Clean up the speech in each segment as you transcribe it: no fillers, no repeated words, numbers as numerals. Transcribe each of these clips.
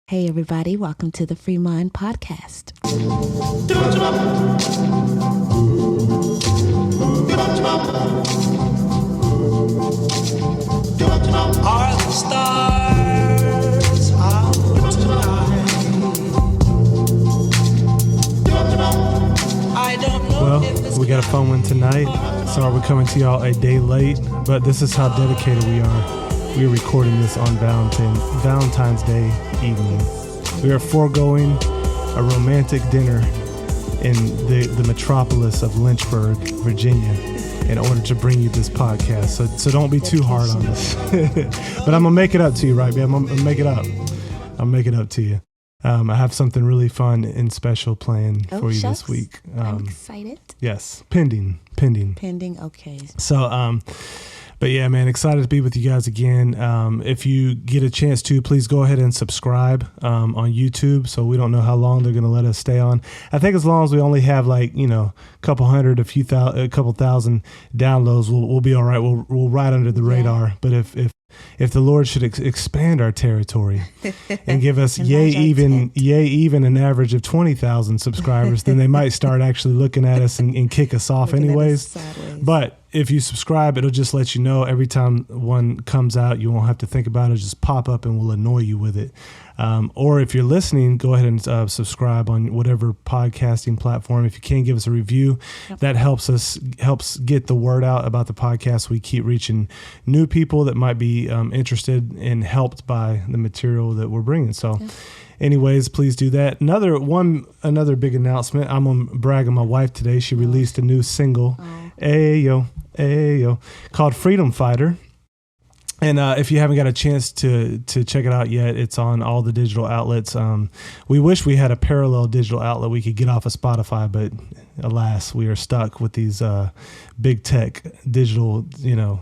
Hey, everybody. Welcome to the Free Mind Podcast. Are the stars out tonight? I don't know. Well, we got a fun one tonight. Sorry we're coming to y'all a day late, but this is how dedicated we are. We're recording this on Valentine's Day evening. We are foregoing a romantic dinner in the metropolis of Lynchburg, Virginia, in order to bring you this podcast. So don't be too hard on us. But I'm going to make it up to you, right, babe? I'm going to make it up. I'll make it up to you. I have something really fun and special planned for you this week. I'm excited. Yes, pending. Pending, okay. So, but yeah, man, excited to be with you guys again. If you get a chance to, please go ahead and subscribe on YouTube. So we don't know how long they're going to let us stay on. I think as long as we only have a couple hundred, a couple thousand downloads, we'll be all right. We'll ride under the radar. But if the Lord should expand our territory and give us even an average of 20,000 subscribers, then they might start actually looking at us and kick us off anyways. But if you subscribe, it'll just let you know every time one comes out. You won't have to think about it. It'll just pop up and we'll annoy you with it. Or if you're listening, go ahead and subscribe on whatever podcasting platform. If you can, give us a review. Yep. That helps get the word out about the podcast. We keep reaching new people that might be interested and helped by the material that we're bringing. So anyways, please do that. Another big announcement. I'm going to brag on my wife today. She released a new single, Ayo, called Freedom Fighter. And if you haven't got a chance to check it out yet, it's on all the digital outlets. We wish we had a parallel digital outlet we could get off of Spotify, but alas, we are stuck with these big tech digital,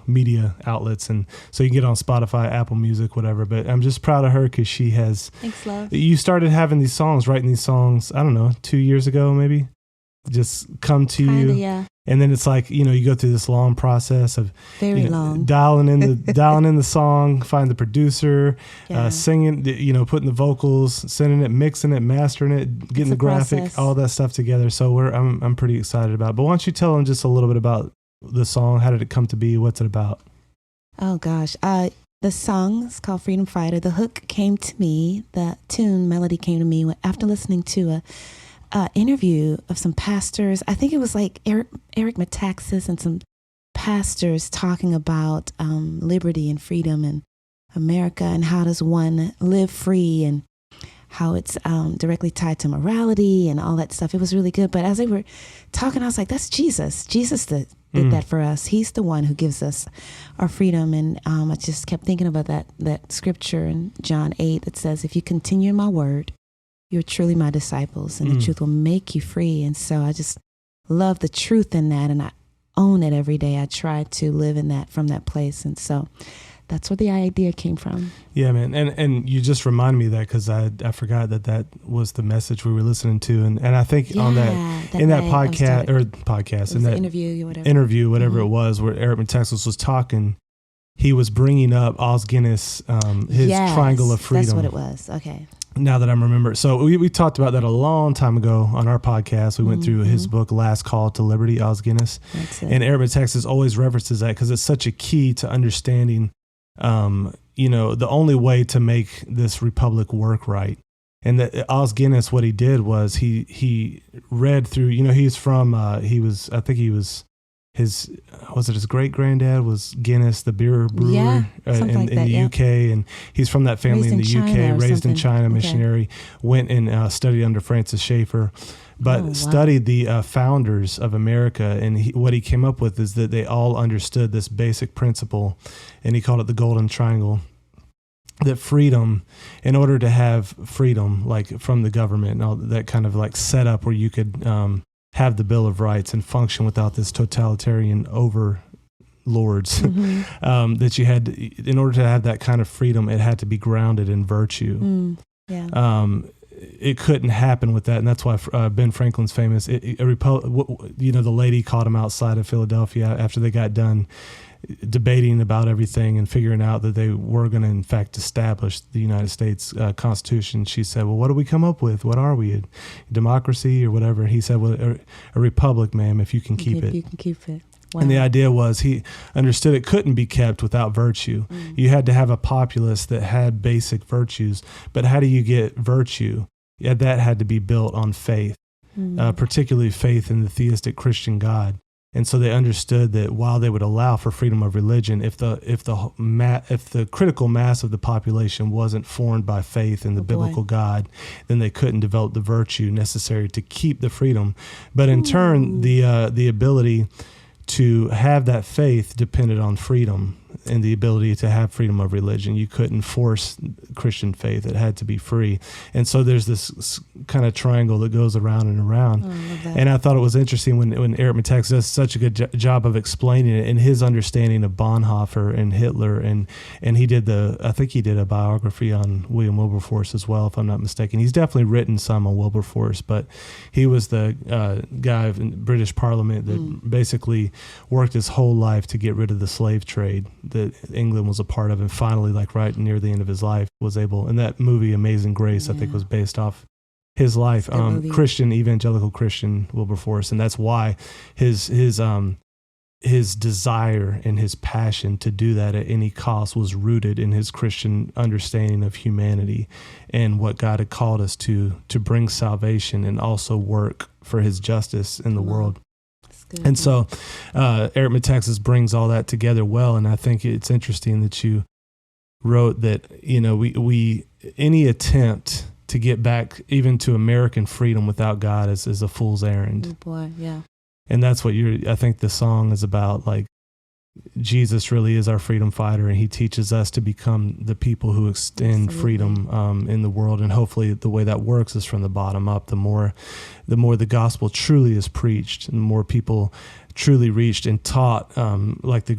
media outlets. And so you can get on Spotify, Apple Music, whatever. But I'm just proud of her because she has. Thanks, love. You started having these songs, writing these songs, I don't know, 2 years ago maybe. Just come to you. Yeah. And then it's like, you go through this long process of long dialing in the song, find the producer, singing, putting the vocals, sending it, mixing it, mastering it, getting the graphic, process. All that stuff together. So I'm pretty excited about it. But why don't you tell them just a little bit about the song? How did it come to be? What's it about? Oh gosh. The song is called Freedom Fighter. The hook came to me, the tune melody came to me after listening to a interview of some pastors. I think it was like Eric Metaxas and some pastors talking about liberty and freedom in America and how does one live free and how it's directly tied to morality and all that stuff. It was really good. But as they were talking, I was like, that's Jesus. Jesus did that for us. He's the one who gives us our freedom. And I just kept thinking about that scripture in John 8 that says, if you continue in my word, you're truly my disciples, and the truth will make you free. And so I just love the truth in that, and I own it every day. I try to live in that from that place. And so that's where the idea came from. Yeah, man. And you just reminded me of that because I forgot that was the message we were listening to. And I think on that podcast, in that interview, whatever it was, where Eric Metaxas was talking, he was bringing up Os Guinness, his Triangle of Freedom. That's what it was. Okay. Now that I'm remembering. So we talked about that a long time ago on our podcast. We went through his book, Last Call to Liberty, Os Guinness. And Eric Metaxas always references that because it's such a key to understanding, the only way to make this republic work right. And that Os Guinness, what he did was he read through, he's from, his great granddad was Guinness, the beer brewer in the UK, and he's from that family in the UK, raised in China, missionary, went and studied under Francis Schaeffer, but studied the founders of America, and what he came up with is that they all understood this basic principle, and he called it the Golden Triangle. That freedom, in order to have freedom, like from the government and all that kind of like setup where you could have the Bill of Rights and function without this totalitarian overlords, that you had, in order to have that kind of freedom, it had to be grounded in virtue. It couldn't happen with that. And that's why Ben Franklin's famous, the lady caught him outside of Philadelphia after they got done debating about everything and figuring out that they were going to, in fact, establish the United States Constitution, she said, well, what do we come up with? What are we, a democracy or whatever? He said, well, a republic, ma'am, if you can keep it. You can keep it. Wow. And the idea was he understood it couldn't be kept without virtue. You had to have a populace that had basic virtues. But how do you get virtue? Yeah, that had to be built on faith, particularly faith in the theistic Christian God. And so they understood that while they would allow for freedom of religion, if the critical mass of the population wasn't formed by faith in the biblical God, then they couldn't develop the virtue necessary to keep the freedom. But in turn, the ability to have that faith depended on freedom and the ability to have freedom of religion. You couldn't force Christian faith. It had to be free. And so there's this kind of triangle that goes around and around. I love that. And I thought it was interesting when Eric Metaxas does such a good job of explaining it and his understanding of Bonhoeffer and Hitler. And he did I think he did a biography on William Wilberforce as well, if I'm not mistaken. He's definitely written some on Wilberforce, but he was the guy in the British Parliament that basically worked his whole life to get rid of the slave trade that England was a part of, and finally, like right near the end of his life, was able. And that movie, Amazing Grace, I think was based off his life. Evangelical Christian Wilberforce, and that's why his desire and his passion to do that at any cost was rooted in his Christian understanding of humanity and what God had called us to bring salvation and also work for His justice in the world. And so Eric Metaxas brings all that together well, and I think it's interesting that you wrote that, we any attempt to get back even to American freedom without God is a fool's errand. Oh boy, yeah. And that's what I think the song is about. Like, Jesus really is our freedom fighter, and He teaches us to become the people who extend freedom in the world. And hopefully the way that works is from the bottom up. The more the gospel truly is preached, and the more people truly reached and taught, like the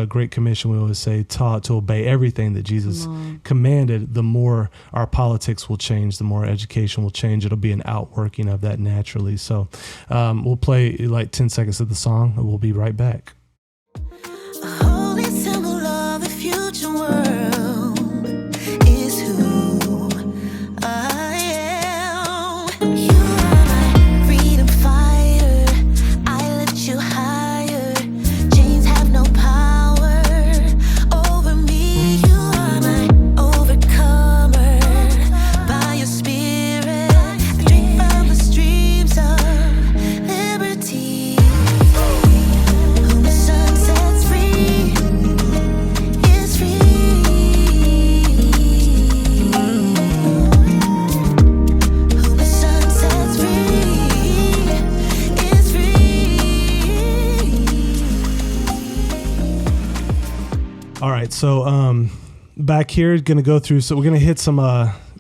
Great Commission, we always say, taught to obey everything that Jesus commanded, the more our politics will change, the more education will change. It'll be an outworking of that naturally. So we'll play like 10 seconds of the song, and we'll be right back. A holy symbol of the future world is who I am. You are my freedom fighter. I lift you higher. Chains have no power over me. You are my overcomer. By your spirit, I drink from the streams of liberty. Whom the sun sets free is free. Whom the sun sets free is free. All right, so back here, going to go through. So we're going to hit some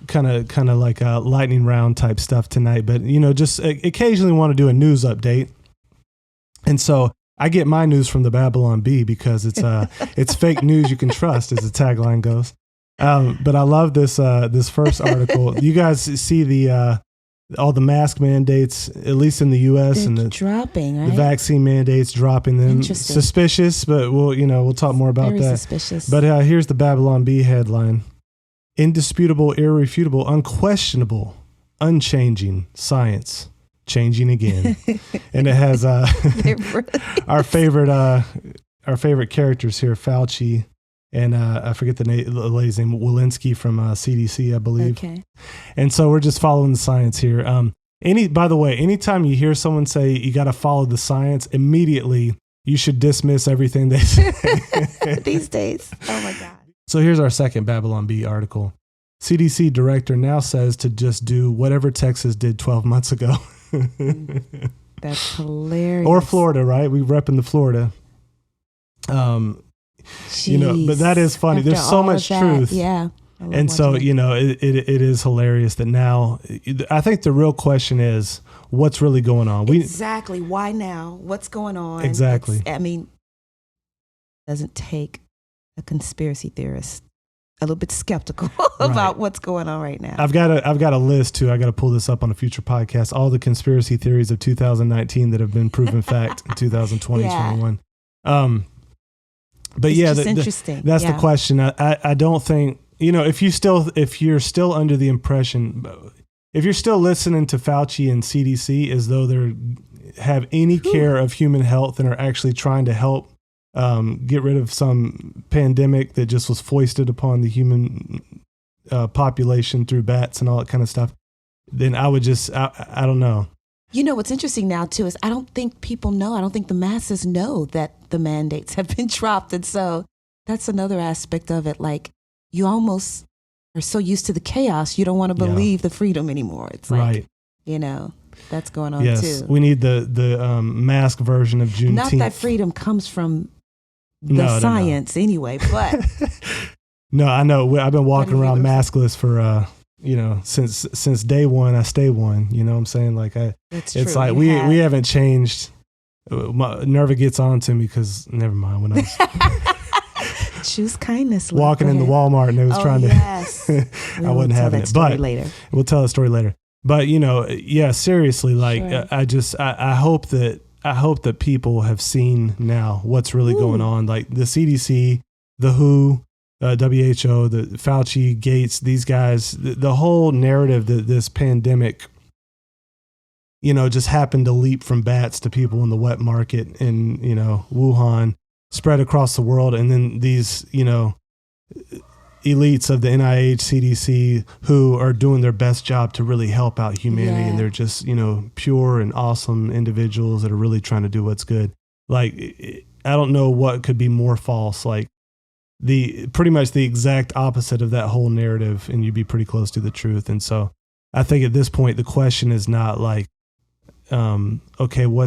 kind of like lightning round type stuff tonight. But just occasionally want to do a news update, and so I get my news from the Babylon Bee because it's fake news you can trust, as the tagline goes. But I love this first article. You guys see all the mask mandates, at least in the U.S. They're and dropping, right? the vaccine mandates dropping them. Interesting. Suspicious, but we'll talk more about Very that. suspicious. But here's the Babylon Bee headline: indisputable, irrefutable, unquestionable, unchanging science changing again. And it has our favorite characters here, Fauci, and I forget the lady's name, Walensky from CDC, I believe. Okay. And so we're just following the science here. By the way, anytime you hear someone say you got to follow the science, immediately you should dismiss everything they say. These days. Oh my God. So here's our second Babylon Bee article. CDC director now says to just do whatever Texas did 12 months ago. That's hilarious. Or Florida, right? We rep in the Florida. But that is funny. After There's so much truth. Yeah. And so, it is hilarious that now, I think the real question is, what's really going on? Exactly. Why now? What's going on? Exactly. It doesn't take a conspiracy theorist a little bit skeptical about what's going on right now. I've got a list too. I got to pull this up on a future podcast. All the conspiracy theories of 2019 that have been proven fact in 2020, 21. But It's yeah, just interesting. that's Yeah. the question. I don't think, if you're still under the impression, if you're still listening to Fauci and CDC as though they're have any care of human health and are actually trying to help get rid of some pandemic that just was foisted upon the human population through bats and all that kind of stuff, then I would just, I don't know. What's interesting now too is I don't think people know. I don't think the masses know that the mandates have been dropped, and so that's another aspect of it. Like you almost are so used to the chaos, you don't want to believe the freedom anymore. It's like, right. That's going on Yes, too. we need the mask version of Juneteenth. Not that freedom comes from the No. science anyway, but No, I know. I've been walking But around he maskless for since day one. I stay one. You know what I'm saying? Like that's it's true. like You we have- haven't changed. Nerva gets on to me because never mind when I was choose kindness. walking Go in the ahead. Walmart and they was Oh, trying yes. to. We I will wasn't tell having that it, story but later. we'll tell the story later. But seriously, like Sure. I hope that people have seen now what's really going on. Like the CDC, the WHO, WHO, the Fauci, Gates, these guys, the whole narrative that this pandemic, just happened to leap from bats to people in the wet market in, Wuhan, spread across the world. And then these, elites of the NIH, CDC, who are doing their best job to really help out humanity. Yeah. And they're just, pure and awesome individuals that are really trying to do what's good. Like, I don't know what could be more false. Like pretty much the exact opposite of that whole narrative, and you'd be pretty close to the truth. And so I think at this point, the question is not like, okay, what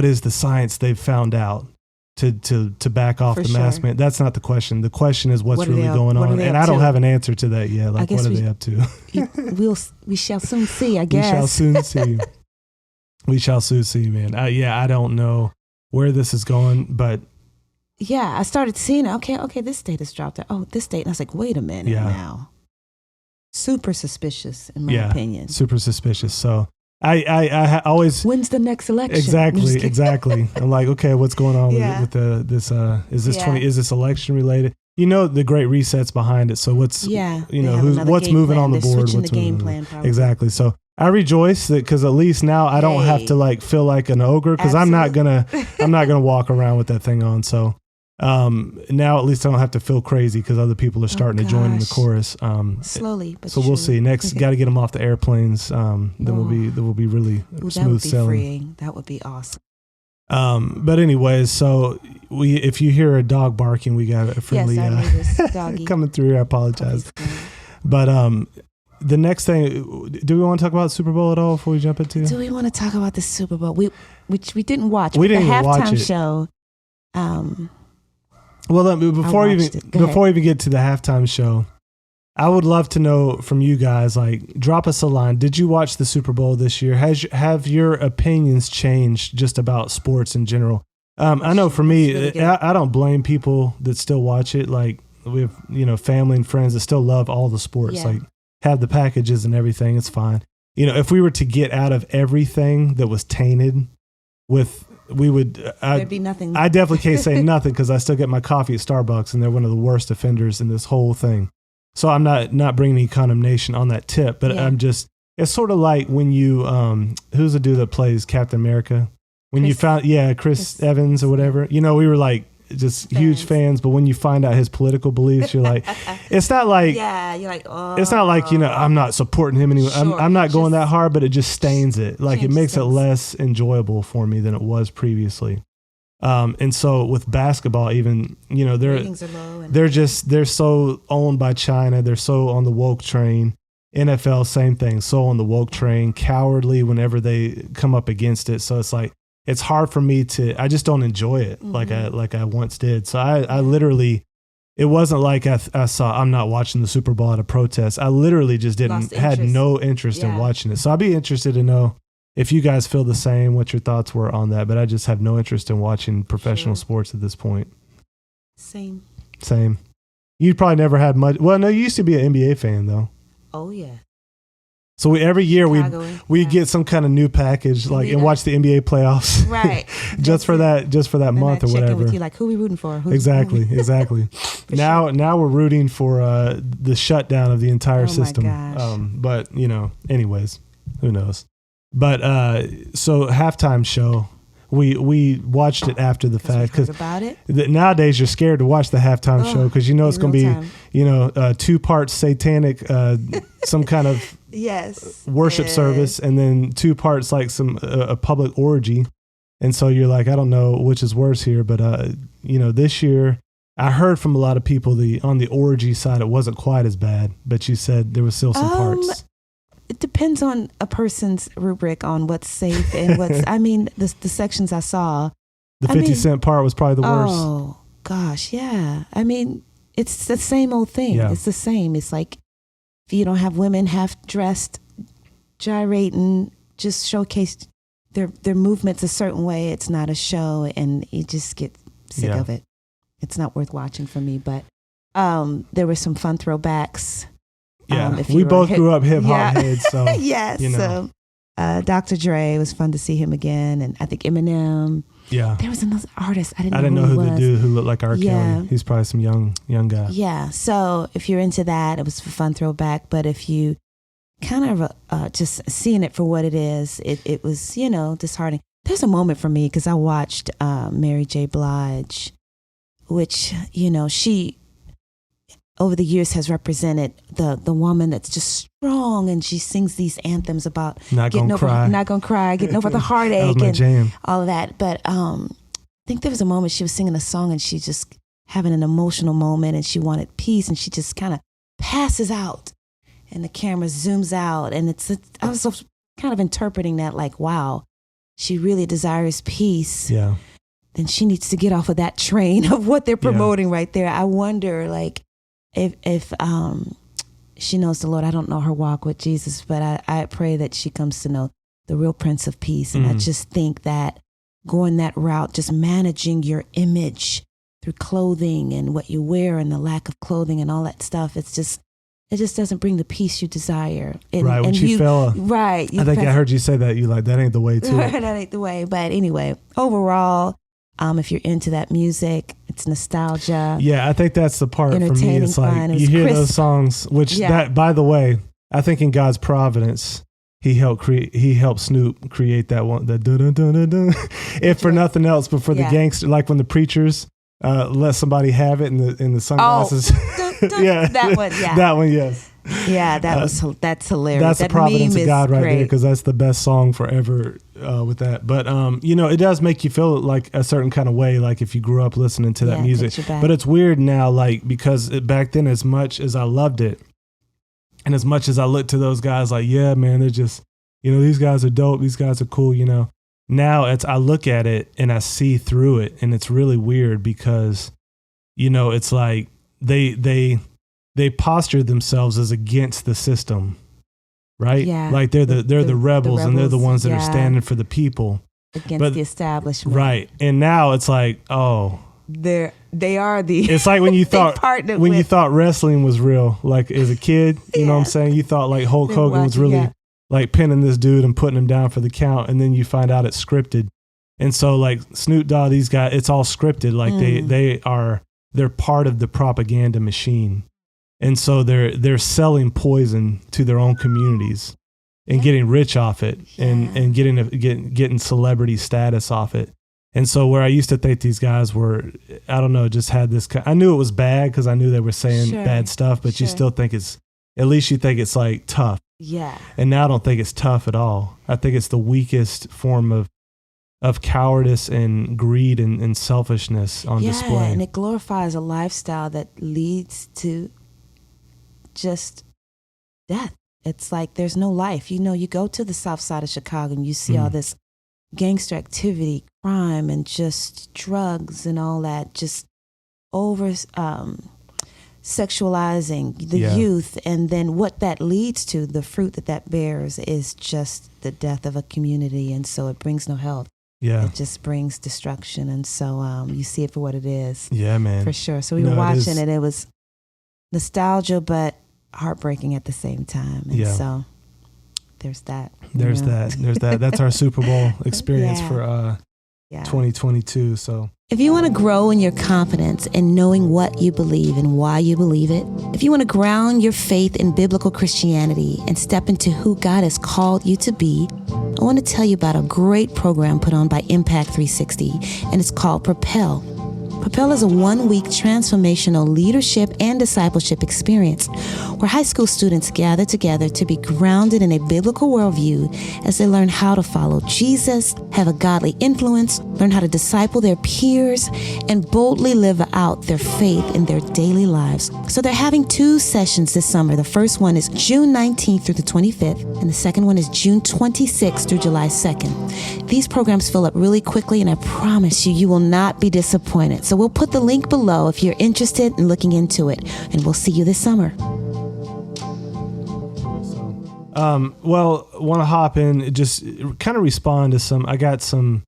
is the science they've found out to back off For the mask sure. man? That's not the question. The question is what's What are really they up- going what are on, they and up I don't to? have an answer to that yet. Like, guess what are we- they up to? We shall soon see, I We guess. shall soon see. We shall soon see, man. I don't know where this is going, but Yeah, I started seeing it. Okay, this date has dropped. Oh, this date. And I was like, wait a minute Yeah. now. Super suspicious, in my yeah, opinion. super suspicious. So I always When's the next election? I'm just exactly kidding. exactly. I'm like, okay, what's going on Yeah. with this? Is this Yeah. is this election related? The Great Reset's behind it. So what's Yeah, they have who's another what's game moving plan. on the They're board? switching What's the game moving- plan, probably. Exactly. So I rejoice that because at least now I don't have Hey. to like feel like an ogre because I'm not gonna walk around with that thing on. So now at least I don't have to feel crazy because other people are starting to join in the gosh. chorus. Slowly, but So we'll see. Next, got to get them off the airplanes. Then we'll be really Ooh, that smooth would be sailing. freeing. That would be awesome. But anyways, so if you hear a dog barking, we got a friendly Yes, I know this doggy. coming through here. I apologize. But the next thing, do we want to talk about Super Bowl at all before we jump into? Do we want to talk about the Super Bowl? Which we didn't watch. We but didn't the even watch halftime it. show. Well, before we watched it. Go before we ahead. even get to the halftime show, I would love to know from you guys. Like, drop us a line. Did you watch the Super Bowl this year? Have your opinions changed just about sports in general? I know for me, That's really good. I don't blame people that still watch it. Like, we have family and friends that still love all the sports. Yeah. Like, have the packages and everything. It's fine. If we were to get out of everything that was tainted with, we would. There'd be nothing. I definitely can't say nothing because I still get my coffee at Starbucks, and they're one of the worst offenders in this whole thing. So I'm not bringing any condemnation on that tip, but Yeah. I'm just. It's sort of like when you who's the dude that plays Captain America? When you Chris- found Chris Evans or whatever. We were like just huge fans, but when you find out his political beliefs, you're like, it's not like. Yeah, you're like, oh. It's not like, I'm not supporting him anyway. Sure, I'm not going just- that hard, but it just stains it. Like, it Changes makes it things. less enjoyable for me than it was previously. And so with basketball, even, ratings are low. And they're so owned by China. They're so on the woke train. NFL, same thing. So on the woke train, cowardly whenever they come up against it. So it's like, it's hard for me I just don't enjoy it like I once did. So I literally, it wasn't like I saw, I'm not watching the Super Bowl at a protest. I literally just Lost had interest. no interest in Yeah. watching it. So I'd be interested to know if you guys feel the same, what your thoughts were on that. But I just have no interest in watching professional Sure. sports at this point. Same. Same. You probably never had much. Well, no, you used to be an NBA fan though. Oh yeah. So every year Chicago, we yeah. get some kind of new package, like, need and a- watch the NBA playoffs, Right. just for that And month I or check in whatever. with you, like, who we rooting for? Who's- Exactly. Now we're rooting for the shutdown of the entire Oh my system. gosh. But anyways, who knows? But so halftime show, we watched it after the fact Heard because about it. nowadays you're scared to watch the halftime Oh, show because it's in going to be real time. 2 parts satanic, some kind of Yes. worship Yeah. service, and then 2 parts like some a public orgy. And so you're like, I don't know which is worse here, but this year I heard from a lot of people on the orgy side it wasn't quite as bad, but you said there was still some parts. It depends on a person's rubric on what's safe and what's. I mean, the sections I saw. The I 50 mean, Cent part was probably the worst. Oh gosh, yeah. I mean, it's the same old thing. Yeah. It's the same. It's like if you don't have women half dressed, gyrating, just showcase their movements a certain way. It's not a show, and you just get sick Yeah. of it. It's not worth watching for me. But there were some fun throwbacks. Yeah, if we you were both hip- grew up hip hop Yeah. heads, so Yes. you know. Dr. Dre, it was fun to see him again, and I think Eminem. yeah. There was another artist I I didn't know who who he the was. dude who looked like R. Yeah. Kelly. He's probably some young guy. Yeah. So if you're into that, it was a fun throwback. But if you kind of just seeing it for what it is, it was disheartening. There's a moment for me because I watched Mary J. Blige, which she over the years has represented the woman that's just strong, and she sings these anthems about Not getting gonna over, cry. not gonna cry, getting over the That was heartache, my and jam. all of that. But I think there was a moment she was singing a song and she just having an emotional moment, and she wanted peace, and she just kind of passes out, and the camera zooms out, and I was kind of interpreting that like, wow, she really desires peace. Yeah. Then she needs to get off of that train of what they're promoting right there. I wonder, like, if she knows the Lord. I don't know her walk with Jesus, but I pray that she comes to know the real Prince of Peace. And I just think that going that route, just managing your image through clothing and what you wear and the lack of clothing and all that stuff, it just doesn't bring the peace you desire. And, Right, when she fell. Right. I think I heard you say that. You like, that ain't the way to it. That ain't the way. But anyway, overall, if you're into that music, it's nostalgia. Yeah, I think that's the part for me. Entertaining, It's like fun, it you was hear those crisp. songs, which Yeah. that, by the way, I think in God's providence, He helped Snoop create that one, the dun dun dun dun dun. If for nothing else, but for the Yeah. gangster, like when the preachers let somebody have it in the sunglasses. Dun, dun, Yeah, that one, yeah. that one, yes. Yeah, that's hilarious. That's the that providence meme of God is right there, great. because that's the best song forever with that. But it does make you feel like a certain kind of way, like if you grew up listening to that Yeah, it music. takes you back. But it's weird now, like, because back then, as much as I loved it, and as much as I looked to those guys, like, yeah, man, they're just, these guys are dope, these guys are cool, Now I look at it and I see through it, and it's really weird because, it's like they posture themselves as against the system, right? Yeah. Like they're the rebels, and they're the rebels, ones that are yeah. standing for the people, Against but- the establishment. right? And now it's like, oh, They are the it's like when you they thought partnered when you with- thought wrestling was real, like as a kid, you know what I'm Yeah. saying? You thought like Hulk Been Hogan was watching, really yeah. like pinning this dude and putting him down for the count, and then you find out it's scripted. And so like Snoop Dogg, these guys, it's all scripted. Like they're part of the propaganda machine. And so they're selling poison to their own communities and getting rich off it, and getting celebrity status off it. And so where I used to think these guys were, I don't know, just had this, I knew it was bad because I knew they were saying Sure, bad stuff, but you sure. still think at least you think it's like tough. Yeah. And now I don't think it's tough at all. I think it's the weakest form of cowardice and greed and selfishness on display. And it glorifies a lifestyle that leads to just death. It's like there's no life. You go to the south side of Chicago and you see all this gangster activity, crime, and just drugs and all that, just over sexualizing the youth. And then what that leads to, the fruit that bears, is just the death of a community. And so it brings no health. Yeah. It just brings destruction. And so you see it for what it is. Yeah, man. For sure. So we were watching it. It was nostalgia, but heartbreaking at the same time. And so there's that. There's that. There's that. That's our Super Bowl experience Yeah. for Yeah. 2022. So If you want to grow in your confidence in knowing what you believe and why you believe it, if you want to ground your faith in biblical Christianity and step into who God has called you to be, I want to tell you about a great program put on by Impact 360, and it's called Propel. Propel is a one-week transformational leadership and discipleship experience where high school students gather together to be grounded in a biblical worldview as they learn how to follow Jesus, have a godly influence, learn how to disciple their peers, and boldly live out their faith in their daily lives. So they're having 2 sessions this summer. The first one is June 19th through the 25th, and the second one is June 26th through July 2nd. These programs fill up really quickly, and I promise you, you will not be disappointed. So we'll put the link below if you're interested in looking into it, and we'll see you this summer. well, want to hop in, just kind of respond to I got some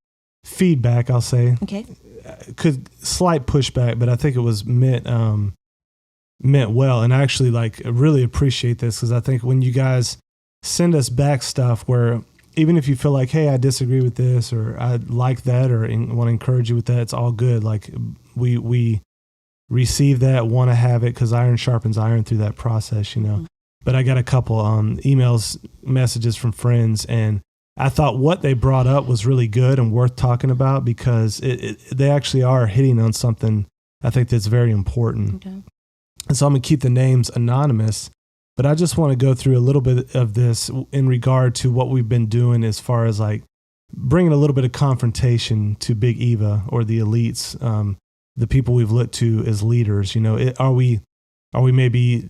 feedback, I'll say. Okay. Slight pushback, but I think it was meant well. And I actually really appreciate this, because I think when you guys send us back stuff where even if you feel like, hey, I disagree with this, or I like that, or want to encourage you with that, it's all good. Like we receive that, want to have it, because iron sharpens iron through that process, you know. Mm-hmm. But I got a couple emails, messages from friends, and I thought what they brought up was really good and worth talking about, because they actually are hitting on something I think that's very important. Okay. And so I'm going to keep the names anonymous, but I just want to go through a little bit of this in regard to what we've been doing as far as like bringing a little bit of confrontation to Big Eva or the elites, the people we've looked to as leaders. You know, are we maybe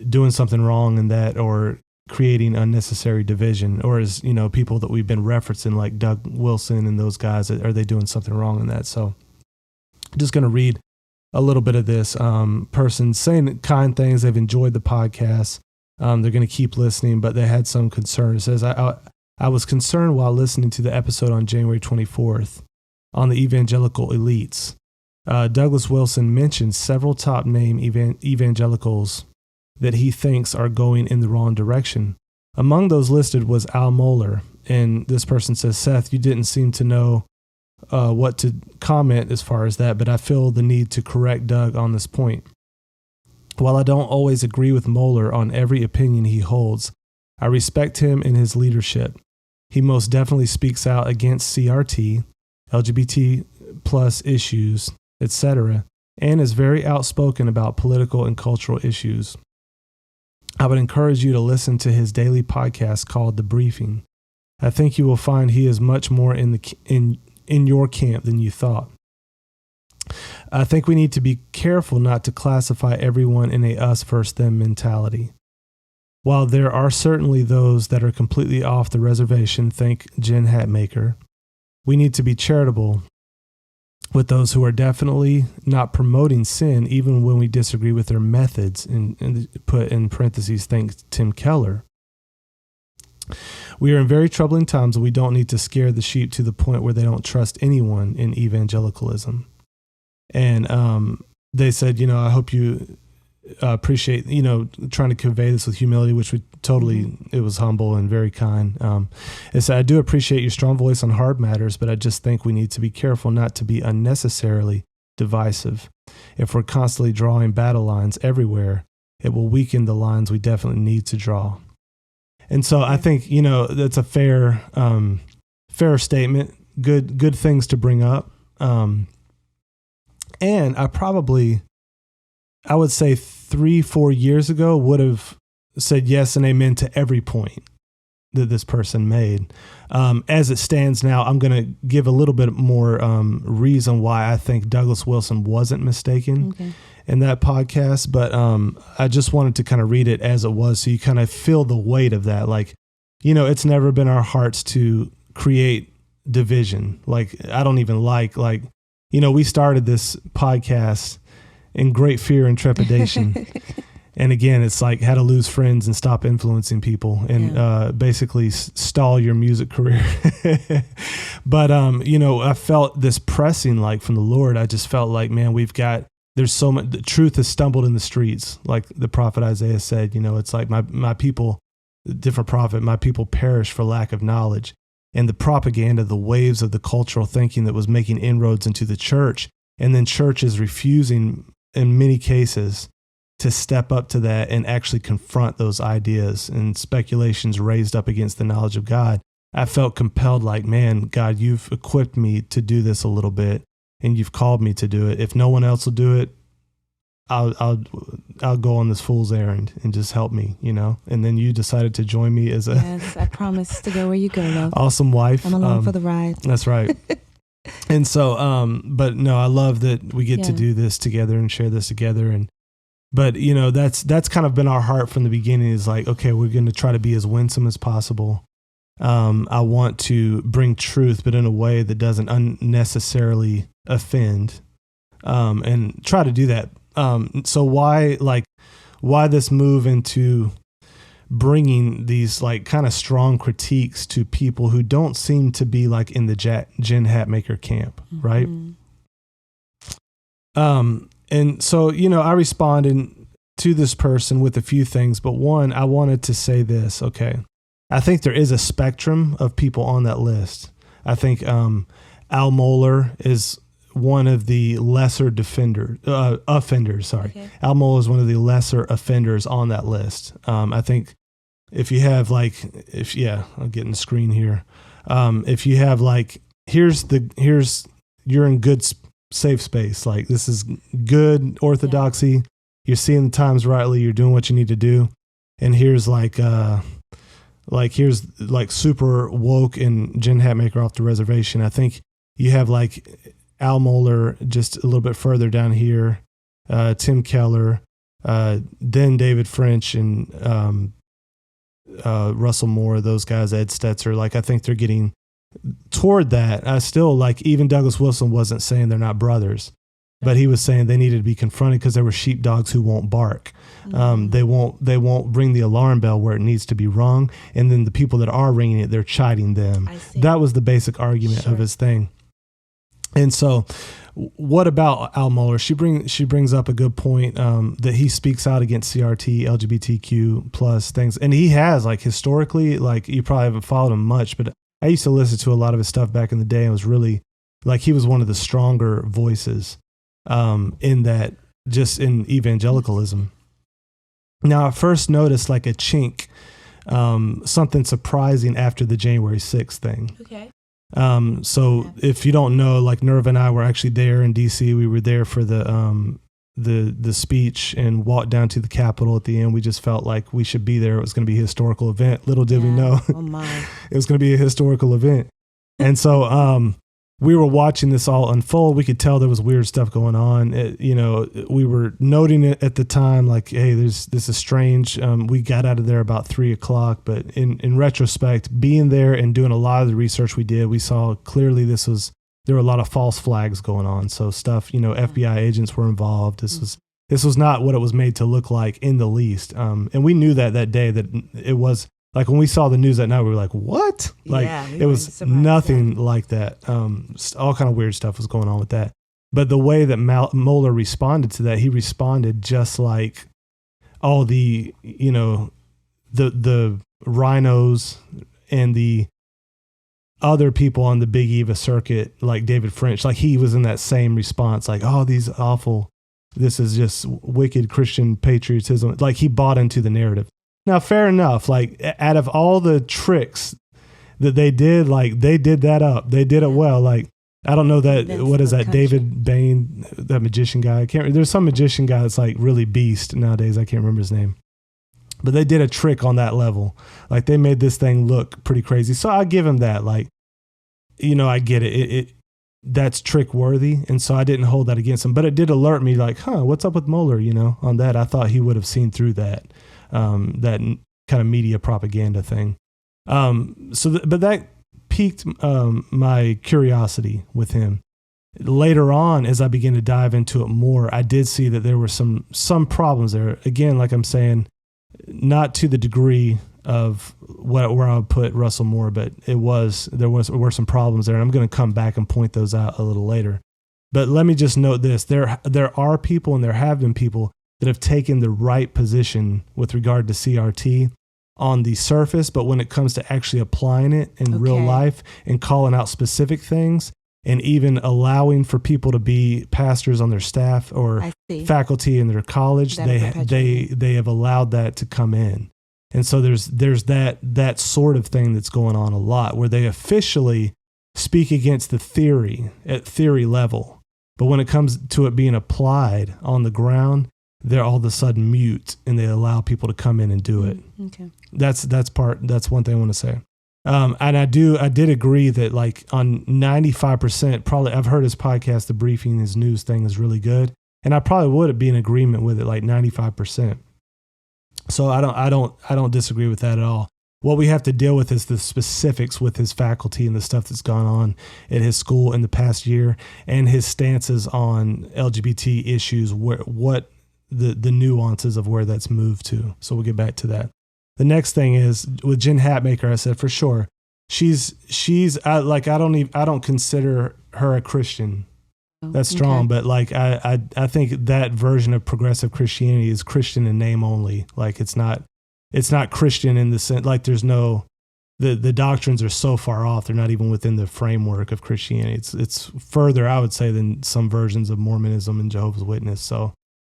doing something wrong in that, or creating unnecessary division, or is, you know, people that we've been referencing like Doug Wilson and those guys, are they doing something wrong in that? So I'm just going to read a little bit of this person saying kind things. They've enjoyed the podcast. They're going to keep listening, but they had some concern. It says, I was concerned while listening to the episode on January 24th on the evangelical elites. Douglas Wilson mentioned several top name evangelicals that he thinks are going in the wrong direction. Among those listed was Al Mohler. And this person says, Seth, you didn't seem to know what to comment as far as that, but I feel the need to correct Doug on this point. While I don't always agree with Mohler on every opinion he holds, I respect him in his leadership. He most definitely speaks out against CRT, LGBT plus issues, etc., and is very outspoken about political and cultural issues. I would encourage you to listen to his daily podcast called The Briefing. I think you will find he is much more in your camp than you thought. I think we need to be careful not to classify everyone in a us versus them mentality. While there are certainly those that are completely off the reservation, think Jen Hatmaker, we need to be charitable with those who are definitely not promoting sin, even when we disagree with their methods, and put in parentheses, think Tim Keller. We are in very troubling times, and we don't need to scare the sheep to the point where they don't trust anyone in evangelicalism. And they said, you know, I hope you appreciate, you know, trying to convey this with humility, which we totally, it was humble and very kind. It said, I do appreciate your strong voice on hard matters, but I just think we need to be careful not to be unnecessarily divisive. If we're constantly drawing battle lines everywhere, it will weaken the lines we definitely need to draw. And so I think, you know, that's a fair statement, good things to bring up. And I would say 3-4 years ago would have said yes and amen to every point that this person made. As it stands now, I'm going to give a little bit more reason why I think Douglas Wilson wasn't mistaken in that podcast. But I just wanted to kind of read it as it was, so you kind of feel the weight of that. Like, you know, it's never been our hearts to create division. Like, I don't even like, you know, we started this podcast in great fear and trepidation. And again, it's like how to lose friends and stop influencing people, and basically stall your music career. But, you know, I felt this pressing, like from the Lord. I just felt like, man, there's so much, the truth has stumbled in the streets. Like the prophet Isaiah said, you know, it's like my people, different prophet, my people perish for lack of knowledge. And the propaganda, the waves of the cultural thinking that was making inroads into the church, and then churches refusing in many cases to step up to that and actually confront those ideas and speculations raised up against the knowledge of God. I felt compelled, like, man, God, you've equipped me to do this a little bit, and you've called me to do it. If no one else will do it, I'll go on this fool's errand and just help me, you know. And then you decided to join me as a Yes, I promise to go where you go, love. awesome wife. I'm along for the ride. That's right. And so, but no, I love that we get to Yeah. do this together and share this together. And, but you know, that's kind of been our heart from the beginning, is like, okay, we're going to try to be as winsome as possible. I want to bring truth, but in a way that doesn't unnecessarily offend, and try to do that. So why this move into bringing these like kind of strong critiques to people who don't seem to be like in the Jen Hatmaker camp, right? And so, you know, I responded to this person with a few things, but one, I wanted to say this. Okay, I think there is a spectrum of people on that list. I think Al Mohler is one of the lesser offenders. Sorry, Okay. Al Mohler is one of the lesser offenders on that list. I think if you have like, I'm getting the screen here. If you have like, here's you're in good safe space. Like, this is good orthodoxy. You're seeing the times rightly. You're doing what you need to do. And here's here's like super woke and Jen Hatmaker off the reservation. I think you have like Al Mohler just a little bit further down here, Tim Keller, then David French and Russell Moore, those guys, Ed Stetzer. Like, I think they're getting toward that. I still, like, even Douglas Wilson wasn't saying they're not brothers, but he was saying they needed to be confronted because there were sheepdogs who won't bark. They won't ring the alarm bell where it needs to be rung, and then the people that are ringing it, they're chiding them. I see. That was the basic argument of his thing. And so, what about Al Mohler? She brings up a good point, that he speaks out against CRT, LGBTQ plus things, and he has, like, historically, like, you probably haven't followed him much, but I used to listen to a lot of his stuff back in the day, and was really, like, he was one of the stronger voices in that, just in evangelicalism. Now, I first noticed like a chink, something surprising after the January 6th thing. Okay. So if you don't know, like, Nerva and I were actually there in DC. We were there for the speech and walked down to the Capitol at the end. We just felt like we should be there. It was going to be a historical event. Little did we know Oh my. it was going to be a historical event. And so we were watching this all unfold. We could tell there was weird stuff going on. We were noting it at the time, like, hey, this is strange. We got out of there about 3:00, but in retrospect, being there and doing a lot of the research we did, we saw clearly there were a lot of false flags going on. So stuff, FBI agents were involved. This was not what it was made to look like in the least. And we knew that day that it was. Like, when we saw the news that night, we were like, what? Like, Yeah, we it were was surprised, nothing like that. All kind of weird stuff was going on with that. But the way that Mohler responded to that, he responded just like all the, the rhinos and the other people on the Big Eva circuit, like David French, like, he was in that same response, like, oh, these awful, this is just wicked Christian patriotism. Like, he bought into the narrative. Now, fair enough. Like, out of all the tricks that they did, like, they did that up. They did it well. Like, I don't know that, Convince what is the that, country. David Bain, that magician guy. There's some magician guy that's like really beast nowadays. I can't remember his name. But they did a trick on that level. Like, they made this thing look pretty crazy. So I'll give him that. Like, I get it. That's trick worthy. And so I didn't hold that against him. But it did alert me, like, what's up with Mohler, on that. I thought he would have seen through that. That kind of media propaganda thing. But that piqued my curiosity with him. Later on, as I began to dive into it more, I did see that there were some problems there. Again, like I'm saying, not to the degree of where I would put Russell Moore, but there were some problems there, and I'm going to come back and point those out a little later. But let me just note this: there are people, and there have been people that have taken the right position with regard to CRT on the surface, but when it comes to actually applying it in real Okay. life and calling out specific things and even allowing for people to be pastors on their staff or I see. faculty in their college, That are they have allowed that to come in. And so there's that sort of thing that's going on a lot where they officially speak against the theory at theory level. But when it comes to it being applied on the ground, they're all of a sudden mute and they allow people to come in and do it. Okay. That's one thing I want to say. And I did agree that like on 95%, probably I've heard his podcast, The Briefing, his news thing is really good. And I probably would be in agreement with it, like 95%. So I don't disagree with that at all. What we have to deal with is the specifics with his faculty and the stuff that's gone on at his school in the past year and his stances on LGBT issues, what the nuances of where that's moved to. So we'll get back to that. The next thing is with Jen Hatmaker, I said for sure, I don't consider her a Christian. That's strong, Okay. but like I think that version of progressive Christianity is Christian in name only. Like it's not Christian in the sense, like there's no, the doctrines are so far off. They're not even within the framework of Christianity. It's further, I would say, than some versions of Mormonism and Jehovah's Witness. So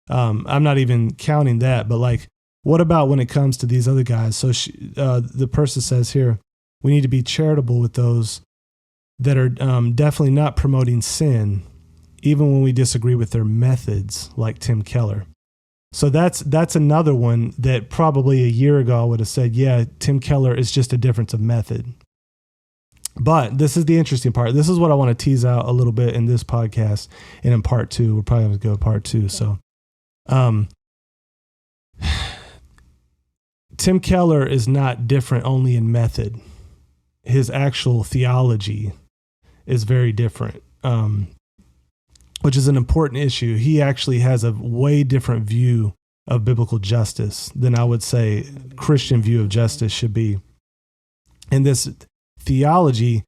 I'm not even counting that, but like, what about when it comes to these other guys? So the person says here, we need to be charitable with those that are definitely not promoting sin, even when we disagree with their methods, like Tim Keller. So that's another one that probably a year ago I would have said, yeah, Tim Keller is just a difference of method. But this is the interesting part. This is what I want to tease out a little bit in this podcast and in part 2. We're probably going to go part 2. So Tim Keller is not different only in method. His actual theology is very different. Which is an important issue. He actually has a way different view of biblical justice than I would say Christian view of justice should be. And this theology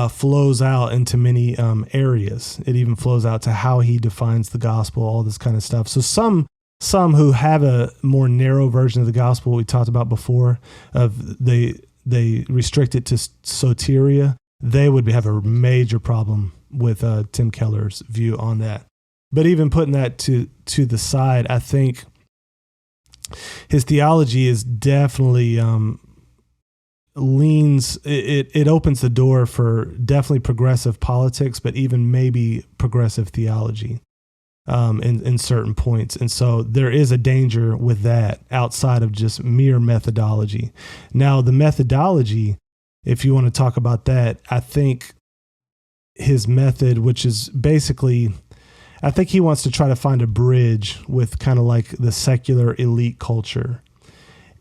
flows out into many areas. It even flows out to how he defines the gospel, all this kind of stuff. So some who have a more narrow version of the gospel we talked about before, of they restrict it to soteria, they would have a major problem with Tim Keller's view on that. But even putting that to the side, I think his theology is definitely leans, it opens the door for definitely progressive politics, but even maybe progressive theology in certain points. And so there is a danger with that outside of just mere methodology. Now, the methodology, if you want to talk about that, I think his method, which is basically, I think he wants to try to find a bridge with kind of like the secular elite culture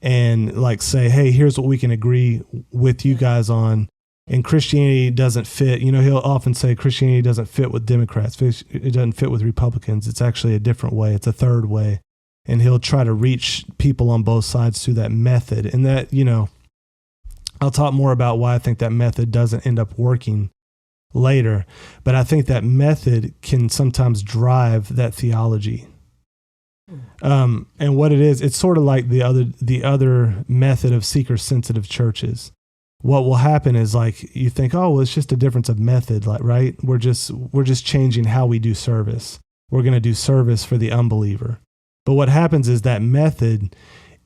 and like say, hey, here's what we can agree with you guys on. And Christianity doesn't fit. You know, he'll often say Christianity doesn't fit with Democrats. It doesn't fit with Republicans. It's actually a different way. It's a third way. And he'll try to reach people on both sides through that method. And that, you know, I'll talk more about why I think that method doesn't end up working later, but I think that method can sometimes drive that theology. And what it is, it's sort of like the other method of seeker-sensitive churches. What will happen is like you think, oh, well, it's just a difference of method, like right? We're just changing how we do service. We're going to do service for the unbeliever. But what happens is that method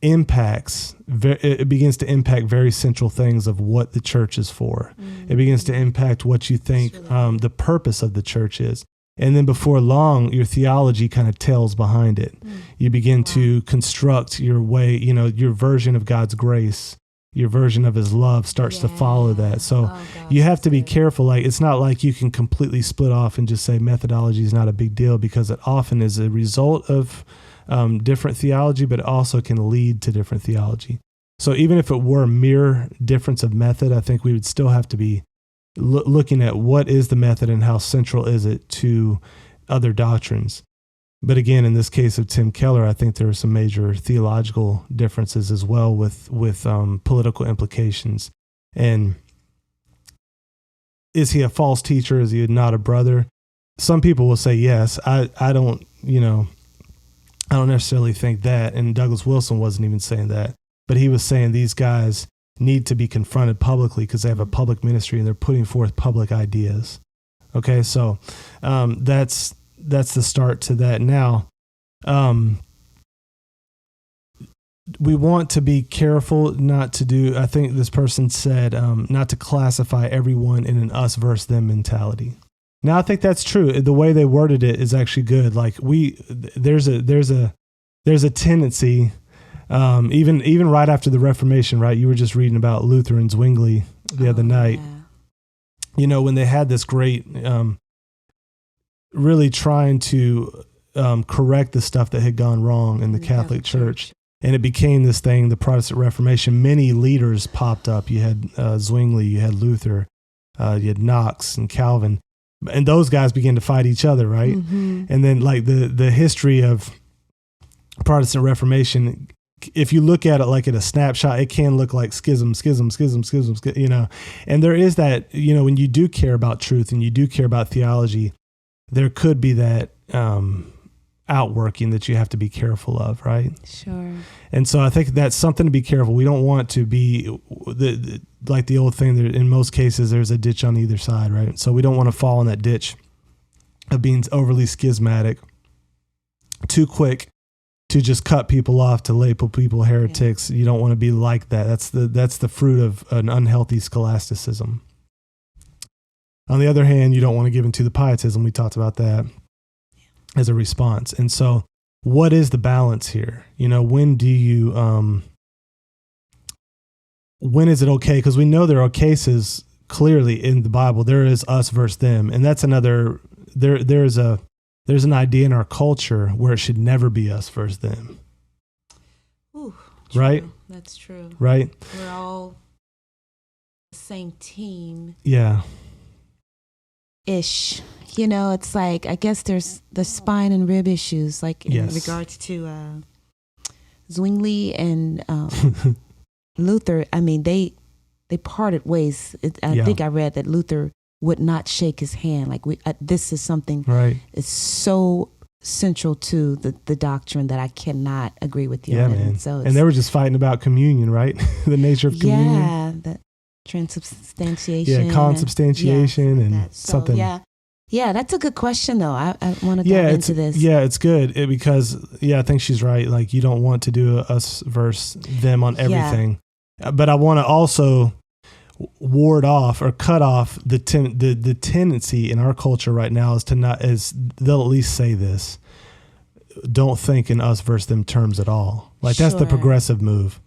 it begins to impact very central things of what the church is for. It begins to impact what you think the purpose of the church is. And then before long, your theology kind of tails behind it. You begin to construct your way, you know, your version of God's grace, your version of his love starts to follow that. So you have to be careful. Like, it's not like you can completely split off and just say methodology is not a big deal, because it often is a result of different theology, but it also can lead to different theology. So even if it were a mere difference of method, I think we would still have to be looking at what is the method and how central is it to other doctrines. But again, in this case of Tim Keller, I think there are some major theological differences as well with political implications. And is he a false teacher? Is he not a brother? Some people will say yes. I don't necessarily think that. And Douglas Wilson wasn't even saying that. but he was saying these guys need to be confronted publicly because they have a public ministry and they're putting forth public ideas. Okay, so that's the start to that. Now, we want to be careful not to do, I think this person said, not to classify everyone in an us versus them mentality. Now, I think that's true. The way they worded it is actually good. Like there's a tendency, even right after the Reformation, right? You were just reading about Luther and Zwingli the other night. Yeah. You know, when they had this great, really trying to correct the stuff that had gone wrong in the Catholic Church. And it became this thing, the Protestant Reformation. Many leaders popped up. You had Zwingli, you had Luther, you had Knox and Calvin. And those guys began to fight each other, right? Mm-hmm. And then like the history of Protestant Reformation, if you look at it like at a snapshot, it can look like schism, you know. And there is that, you know, when you do care about truth and you do care about theology, there could be that outworking that you have to be careful of, right? Sure. And so I think that's something to be careful. We don't want to be like the old thing that in most cases there's a ditch on either side, right? So we don't want to fall in that ditch of being overly schismatic, too quick to just cut people off, to label people heretics. Yeah. You don't want to be like that. That's the fruit of an unhealthy scholasticism. On the other hand, you don't want to give into the pietism. We talked about that as a response. And so what is the balance here? You know, when do you, when is it okay? Because we know there are cases clearly in the Bible, there is us versus them. And that's another, there's an idea in our culture where it should never be us versus them. Ooh, right? That's true. Right? We're all the same team. Yeah. Ish. You know, it's like, I guess there's the spine and rib issues, like in regards to Zwingli and Luther. I mean, they parted ways. I think I read that Luther would not shake his hand. Like this is something it's so central to the doctrine that I cannot agree with you on. Man. So and they were just fighting about communion, right? The nature of communion. Yeah, the transubstantiation. Yeah, consubstantiation and something. Yeah, that's a good question, though. I want to dive into this. Yeah, it's good because, I think she's right. Like, you don't want to do a us versus them on everything. Yeah. But I want to also ward off or cut off the tendency in our culture right now is to not, as they'll at least say this, don't think in us versus them terms at all. Like, that's the progressive move.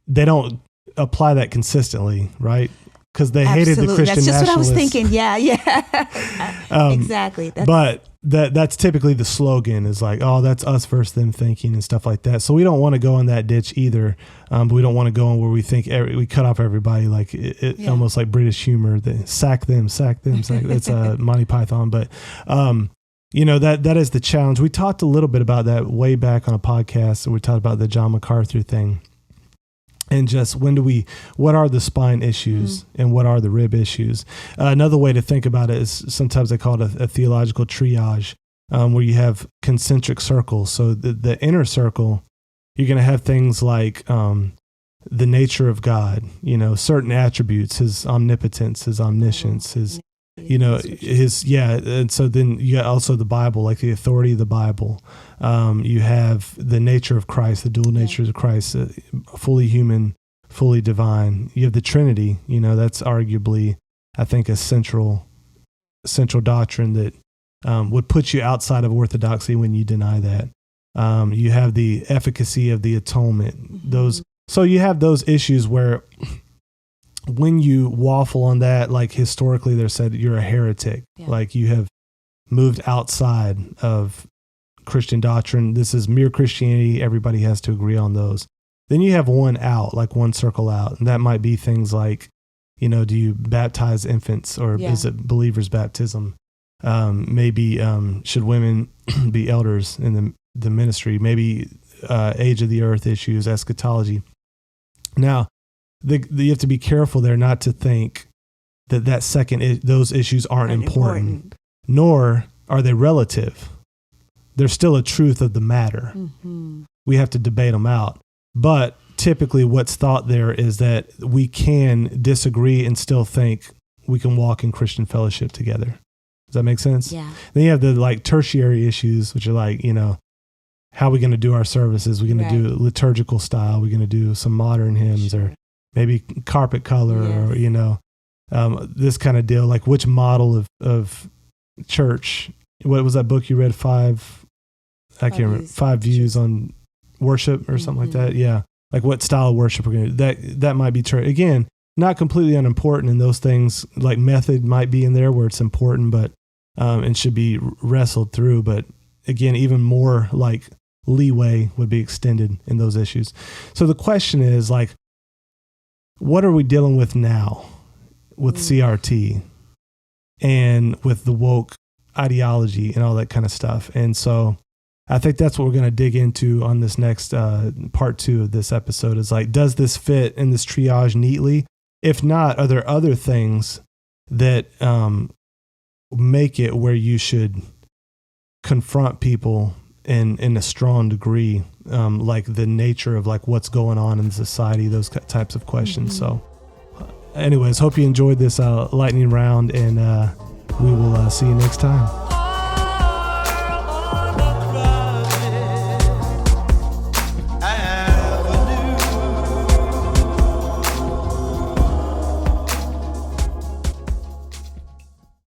They don't apply that consistently, right? Because they hated the Christian nationalists. That's just what I was thinking. Yeah. Exactly. But that's typically the slogan is like, oh, that's us versus them thinking and stuff like that. So we don't want to go in that ditch either. But we don't want to go in where we think we cut off everybody, like almost like British humor. Sack them. It's Monty Python. But, that is the challenge. We talked a little bit about that way back on a podcast. We talked about the John MacArthur thing. And just what are the spine issues and what are the rib issues? Another way to think about it is sometimes they call it a theological triage, where you have concentric circles. So the inner circle, you're going to have things like the nature of God, certain attributes, his omnipotence, his omniscience, his, and so then you got also the Bible, like the authority of the Bible. You have the nature of Christ, the dual natures of Christ, fully human, fully divine. You have the Trinity, that's arguably, I think, a central doctrine that would put you outside of orthodoxy when you deny that. You have the efficacy of the atonement. So you have those issues where when you waffle on that, like historically they're said you're a heretic, like you have moved outside of Christian doctrine. This is mere Christianity. Everybody has to agree on those. Then you have one circle out. And that might be things like, do you baptize infants or is it believers' baptism? Maybe should women be elders in the ministry? Maybe age of the earth issues, eschatology. Now, you have to be careful there not to think that those issues aren't important, nor are they relative. There's still a truth of the matter. Mm-hmm. We have to debate them out. But typically what's thought there is that we can disagree and still think we can walk in Christian fellowship together. Does that make sense? Yeah. Then you have the like tertiary issues, which are like, how are we going to do our services? We're going to do liturgical style. We're going to do some modern hymns or maybe carpet color or, this kind of deal. Like which model of church, what was that book you read? Five views on worship or something like that. Yeah. Like what style of worship we're going to do. That might be true. Again, not completely unimportant, and those things like method might be in there where it's important, but and should be wrestled through. But again, even more like leeway would be extended in those issues. So the question is like, what are we dealing with now with CRT and with the woke ideology and all that kind of stuff? And so I think that's what we're going to dig into on this next part 2 of this episode is like, does this fit in this triage neatly? If not, are there other things that make it where you should confront people in a strong degree, like the nature of like what's going on in society, those types of questions. So anyways, hope you enjoyed this lightning round, and we will see you next time.